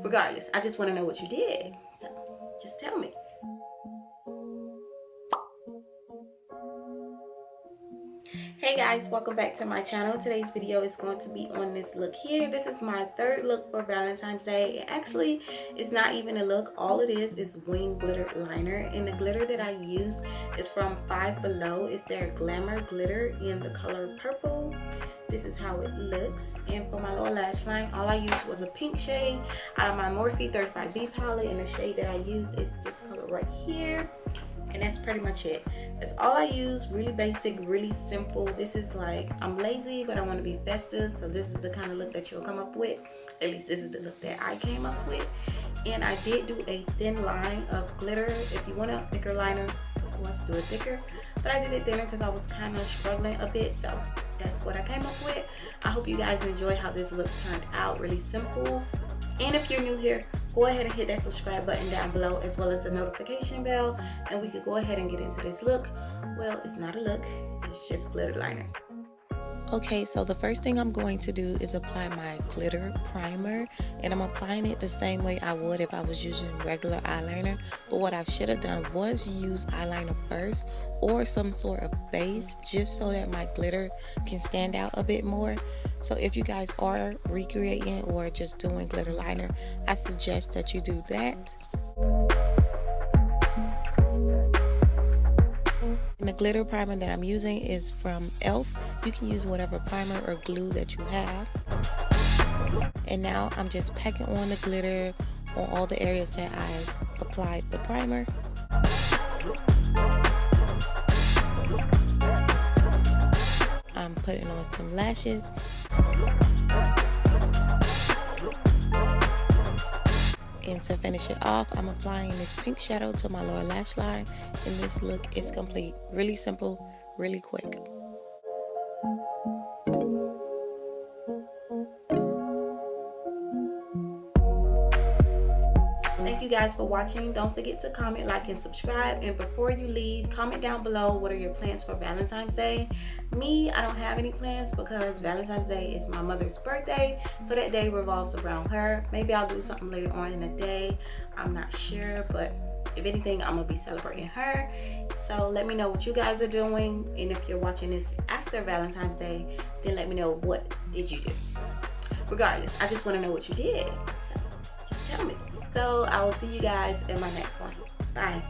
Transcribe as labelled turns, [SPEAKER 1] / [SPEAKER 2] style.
[SPEAKER 1] Regardless, I just want to know what you did. So just tell me. Hey guys, welcome back to my channel. Today's video is going to be on this look here. This is my third look for Valentine's Day. Actually, it's not even a look. All it is wing glitter liner, and the glitter that I used is from Five Below. It's their Glamour glitter in the color purple. This is how it looks. And for my lower lash line, all I used was a pink shade out of my Morphe 35B palette, and the shade that I used is this color right here. And that's pretty much it. That's all I use. Really basic, really simple. This is like, I'm lazy but I want to be festive, so this is the kind of look that you'll come up with. At least this is the look that I came up with. And I did do a thin line of glitter. If you want a thicker liner, of course do it thicker, but I did it thinner because I was kind of struggling a bit, so that's what I came up with. I hope you guys enjoy how this look turned out. Really simple. And if you're new here, go ahead and hit that subscribe button down below, as well as the notification bell, and we could go ahead and get into this look. Well, it's not a look, it's just glitter liner. Okay, so the first thing I'm going to do is apply my glitter primer, and I'm applying it the same way I would if I was using regular eyeliner. But what I should have done was use eyeliner first or some sort of base, just so that my glitter can stand out a bit more. So if you guys are recreating or just doing glitter liner, I suggest that you do that. And the glitter primer that I'm using is from e.l.f. You can use whatever primer or glue that you have. And now I'm just packing on the glitter on all the areas that I applied the primer. I'm putting on some lashes. And to finish it off, I'm applying this pink shadow to my lower lash line, and this look is complete. Really simple, really quick. Thank you guys for watching. Don't forget to comment, like, and subscribe. And before you leave, comment down below what are your plans for Valentine's Day. Me, I don't have any plans because Valentine's Day is my mother's birthday, so that day revolves around her. Maybe I'll do something later on in the day, I'm not sure, but if anything, I'm gonna be celebrating her. So let me know what you guys are doing, and if you're watching this after Valentine's Day, then let me know what did you do. Regardless, I just want to know what you did, so just tell me. So I will see you guys in my next one. Bye.